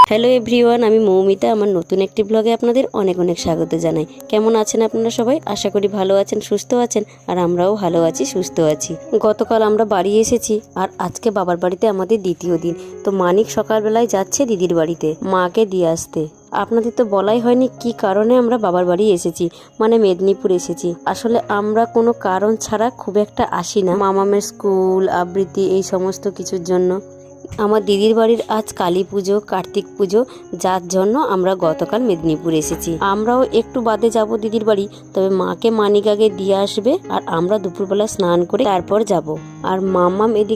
Hello everyone, আমি মৌমিতা। আমার নতুন একটি ব্লগে আপনাদের অনেক অনেক স্বাগত জানাই। কেমন আছেন আপনারা সবাই? আশা করি ভালো আছেন, সুস্থ আছেন। আর আমরাও ভালো আছি, সুস্থ আছি। গতকাল আমরা বাড়ি এসেছি আর আজকে বাবার বাড়িতে আমাদের দ্বিতীয় দিন। তো মানিক সকালবেলায় যাচ্ছে দিদির বাড়িতে মাকে দিয়ে আসতে। আপনাদের তো বলাই হয়নি কি কারণে আমরা বাবার বাড়ি এসেছি, মানে মেদিনীপুর এসেছি। আসলে আমরা কোনো কারণ ছাড়া খুব একটা আসি না, মামামের স্কুল, আবৃত্তি, এই সমস্ত কিছুর জন্য। আমার দিদির বাড়ির আজ কালী পুজো, কার্তিক পুজো, যার জন্য আমরা গতকাল মেদিনীপুর এসেছি। আমরাও একটু বাদে যাব দিদির বাড়ি, তবে মাকে মানিক আগে দিয়ে আসবে আর আমরা দুপুরবেলা স্নান করে তারপর যাব। আর মামাম এদিকে